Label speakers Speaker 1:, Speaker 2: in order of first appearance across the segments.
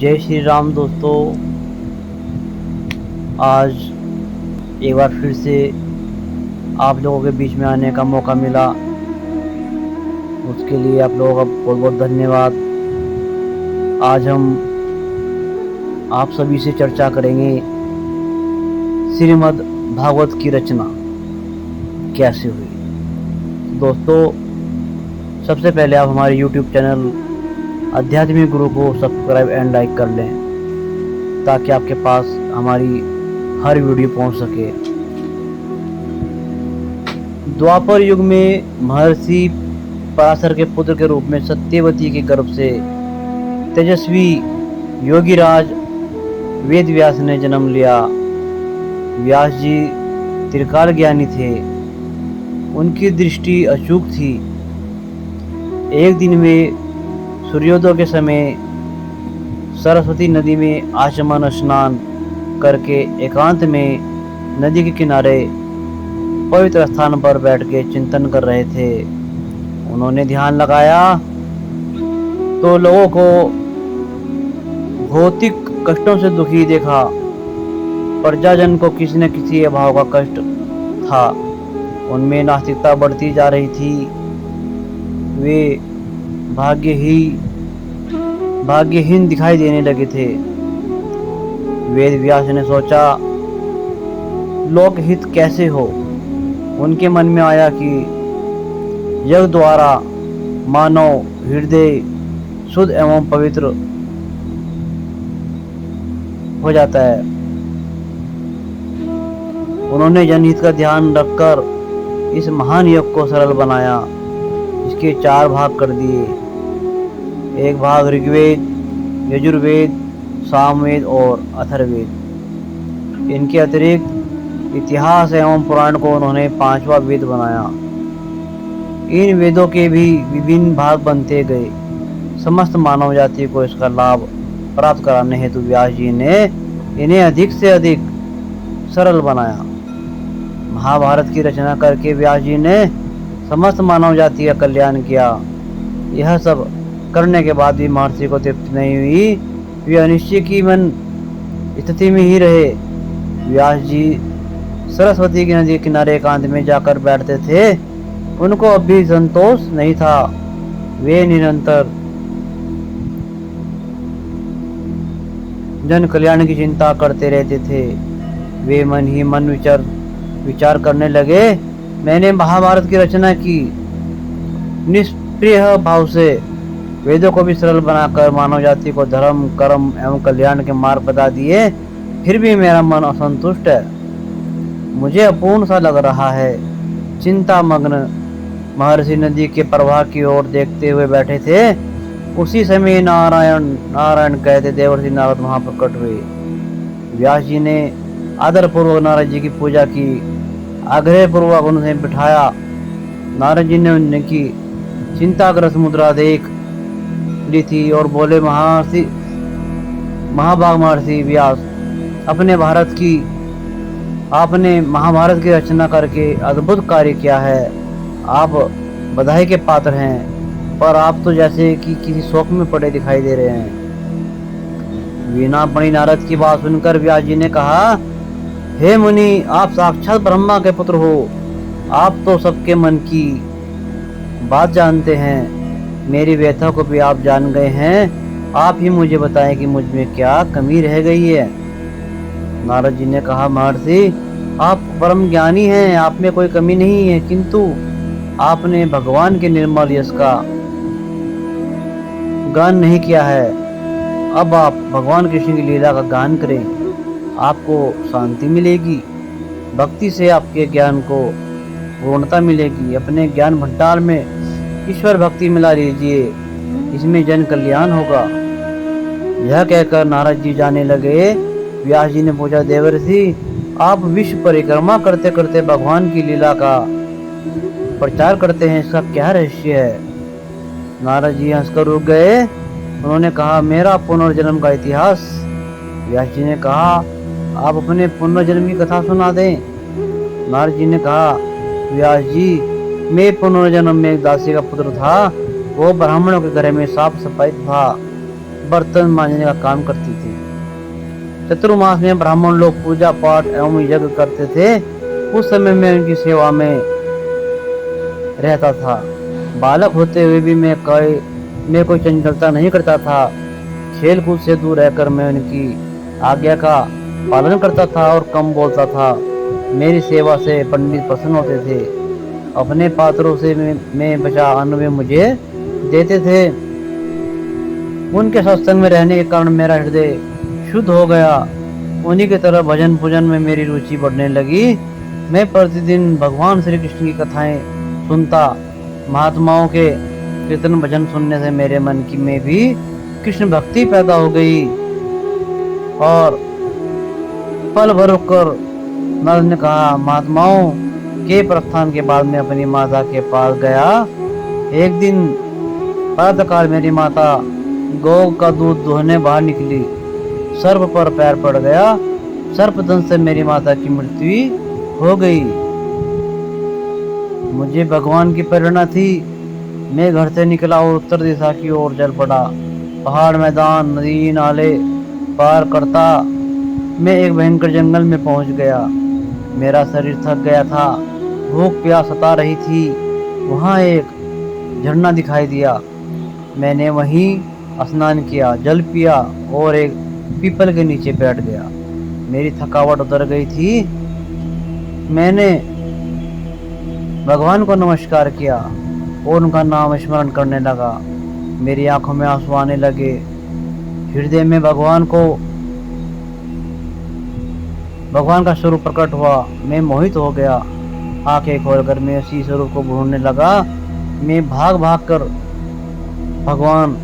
Speaker 1: जय श्री राम दोस्तों। आज एक बार फिर से आप लोगों के बीच में आने का मौका मिला, उसके लिए आप लोगों का बहुत बहुत धन्यवाद। आज हम आप सभी से चर्चा करेंगे श्रीमद् भागवत की रचना कैसे हुई। दोस्तों, सबसे पहले आप हमारे YouTube चैनल आध्यात्मिक गुरु को सब्सक्राइब एंड लाइक कर लें ताकि आपके पास हमारी हर वीडियो पहुंच सके। द्वापर युग में महर्षि पराशर के पुत्र के रूप में सत्यवती के गर्भ से तेजस्वी योगीराज वेद व्यास ने जन्म लिया। व्यास जी त्रिकाल ज्ञानी थे, उनकी दृष्टि अचूक थी। एक दिन वे सूर्योदय के समय सरस्वती नदी में आचमन स्नान करके एकांत में नदी के किनारे पवित्र स्थान पर बैठ के चिंतन कर रहे थे। उन्होंने ध्यान लगाया तो लोगों को भौतिक कष्टों से दुखी देखा। प्रजाजन को किसी न किसी अभाव का कष्ट था। उनमें नास्तिकता बढ़ती जा रही थी। वे भाग्यहीन दिखाई देने लगे थे। वेद व्यास ने सोचा, लोकहित कैसे हो। उनके मन में आया कि यज्ञ द्वारा मानव हृदय शुद्ध एवं पवित्र हो जाता है। उन्होंने जनहित का ध्यान रखकर इस महान यज्ञ को सरल बनाया। इसके 4 भाग कर दिए। एक भाग ऋग्वेद, यजुर्वेद, सामवेद और अथर्ववेद। इनके अतिरिक्त इतिहास एवं पुराण को उन्होंने 5वां वेद बनाया। इन वेदों के भी विभिन्न भाग बनते गए। समस्त मानव जाति को इसका लाभ प्राप्त कराने हेतु व्यास जी ने इन्हें अधिक से अधिक सरल बनाया। महाभारत की रचना करके व्यास जी ने समस्त मानव जाति का कल्याण किया। यह सब करने के बाद भी महर्षि को तृप्ति नहीं हुई। वे अनिश्चय की मन स्थिति में ही रहे। व्यास जी सरस्वती की नदी के किनारे एकांत में जाकर बैठते थे। उनको अब भी संतोष नहीं था। वे निरंतर जन कल्याण की चिंता करते रहते थे। वे मन ही मन विचार करने लगे, मैंने महाभारत की रचना की। निष्प्रिय भाव से वेदों को भी सरल बनाकर मानव जाति को धर्म, कर्म एवं कल्याण के मार्ग बता दिए, फिर भी मेरा मन असंतुष्ट है। मुझे अपूर्ण सा लग रहा है। चिंता मग्न महर्षि नदी के प्रवाह की ओर देखते हुए बैठे थे। उसी समय नारायण कहते देवर्षि नारद वहां प्रकट हुए। व्यास जी ने आदर पूर्वक नारद जी की पूजा की। आग्रह पूर्वक उन्हें बिठाया। नारद जी ने उनकी चिंताग्रस्त मुद्रा देख ली थी और बोले, महाभाग महर्षि व्यास, आपने महाभारत की रचना करके अद्भुत कार्य किया है। आप बधाई के पात्र हैं, पर आप तो जैसे कि किसी शोक में पड़े दिखाई दे रहे हैं। वीणापणि नारद की बात सुनकर व्यास जी ने कहा, हे मुनि, आप साक्षात ब्रह्मा के पुत्र हो। आप तो सबके मन की बात जानते हैं। मेरी व्यथा को भी आप जान गए हैं। आप ही मुझे बताएं कि मुझ में क्या कमी रह गई है। नारद जी ने कहा, महर्षि, आप परम ज्ञानी हैं, आप में कोई कमी नहीं है, किंतु आपने भगवान के निर्मल यश का गान नहीं किया है। अब आप भगवान कृष्ण की लीला का गान करें, आपको शांति मिलेगी। भक्ति से आपके ज्ञान को पूर्णता मिलेगी। अपने ज्ञान भंडार में ईश्वर भक्ति मिला लीजिए, इसमें जन कल्याण होगा। यह कहकर नारद जी जाने लगे। व्यास जी ने पूछा, देवर्षि, आप विश्व परिक्रमा करते करते भगवान की लीला का प्रचार करते हैं, इसका क्या रहस्य है। नारद जी हंसकर रुक गए। उन्होंने कहा, मेरा पुनर्जन्म का इतिहास। व्यास जी ने कहा, आप अपने पुनर्जन्म की कथा सुना दें। नारद जी ने कहा, व्यास जी, मैं पुनर्जन्म में एक दासी का पुत्र था। वो ब्राह्मणों के घर में साफ सफाई था। बर्तन मांजने का काम करती थी। चतुर्मास में ब्राह्मण लोग पूजा पाठ एवं यज्ञ करते थे। उस समय मैं उनकी सेवा में रहता था। बालक होते हुए भी मैं कोई चंचलता नहीं करता था। खेल कूद से दूर रहकर मैं उनकी आज्ञा का पालन करता था और कम बोलता था। मेरी सेवा से पंडित प्रसन्न होते थे। अपने पात्रों से मैं बचा अन्न में मुझे देते थे। उनके सत्संग में रहने के कारण मेरा हृदय शुद्ध हो गया। उन्हीं की तरह भजन पूजन में मेरी रुचि बढ़ने लगी। मैं प्रतिदिन भगवान श्री कृष्ण की कथाएं सुनता। महात्माओं के कीर्तन भजन सुनने से मेरे मन की में भी कृष्ण भक्ति पैदा हो गई। और पल भर रुककर नारद ने कहा, महात्माओं के प्रस्थान के बाद मैं अपनी माता के पास गया। एक दिन प्रातःकाल मेरी माता गौ का दूध दुहने बाहर निकली। सर्प पर पैर पड़ गया। सर्पदंश से मेरी माता की मृत्यु हो गई। मुझे भगवान की प्रेरणा थी। मैं घर से निकला और उत्तर दिशा की ओर चल पड़ा। पहाड़, मैदान, नदी, नाले पार करता मैं एक भयंकर जंगल में पहुंच गया। मेरा शरीर थक गया था। भूख प्यास सता रही थी। वहां एक झरना दिखाई दिया। मैंने वहीं स्नान किया, जल पिया और एक पीपल के नीचे बैठ गया। मेरी थकावट उतर गई थी। मैंने भगवान को नमस्कार किया और उनका नाम स्मरण करने लगा। मेरी आंखों में आंसू आने लगे। हृदय में भगवान का स्वरूप प्रकट हुआ। मैं मोहित हो गया। आंखें खोलकर मैं उसी स्वरूप को ढूंढने लगा। मैं भाग भाग कर भगवान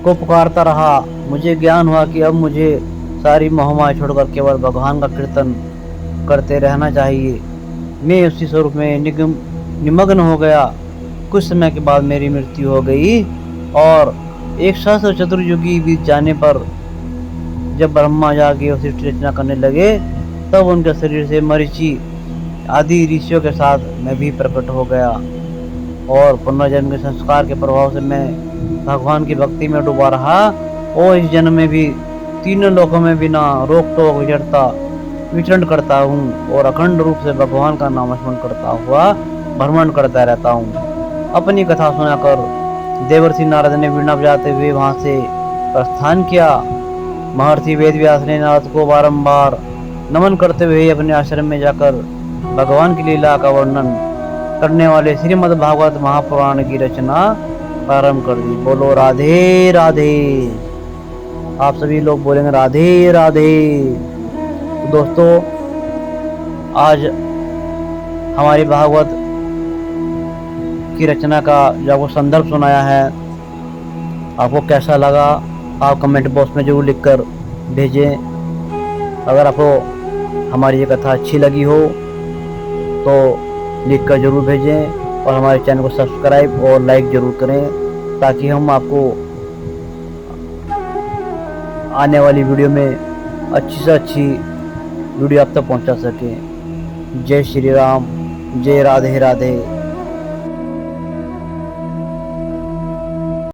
Speaker 1: को पुकारता रहा। मुझे ज्ञान हुआ कि अब मुझे सारी मोहमाया छोड़कर केवल भगवान का कीर्तन करते रहना चाहिए। मैं उसी स्वरूप में निमग्न हो गया। कुछ समय के बाद मेरी मृत्यु हो गई और 1 चतुर्युगी बीत जाने पर जब ब्रह्मा जागे और सृष्टि रचना करने लगे, तब उनके शरीर से मरीचि आदि ऋषियों के साथ मैं भी प्रकट हो गया और पुनर्जन्म के संस्कार के प्रभाव से मैं भगवान की भक्ति में डूबा रहा और इस जन्म में भी तीनों लोकों में बिना रोक टोक विचरण करता हूँ और अखंड रूप से भगवान का नाम स्मरण करता हुआ भ्रमण करता रहता हूँ। अपनी कथा सुनाकर देवर्षि नारद ने वीणा बजाते हुए वहां से प्रस्थान किया। महर्षि वेदव्यास ने नारद को बारंबार नमन करते हुए अपने आश्रम में जाकर भगवान की लीला का वर्णन करने वाले श्रीमद् भागवत महापुराण की रचना प्रारंभ कर दी। बोलो राधे राधे। आप सभी लोग बोलेंगे राधे राधे। तो दोस्तों, आज हमारी भागवत की रचना का जो आपको संदर्भ सुनाया है, आपको कैसा लगा आप कमेंट बॉक्स में जरूर लिखकर भेजें। अगर आपको हमारी ये कथा अच्छी लगी हो तो लिखकर जरूर भेजें और हमारे चैनल को सब्सक्राइब और लाइक जरूर करें ताकि हम आपको आने वाली वीडियो में अच्छी से अच्छी वीडियो आप तक पहुंचा सकें। जय श्री राम, जय राधे राधे।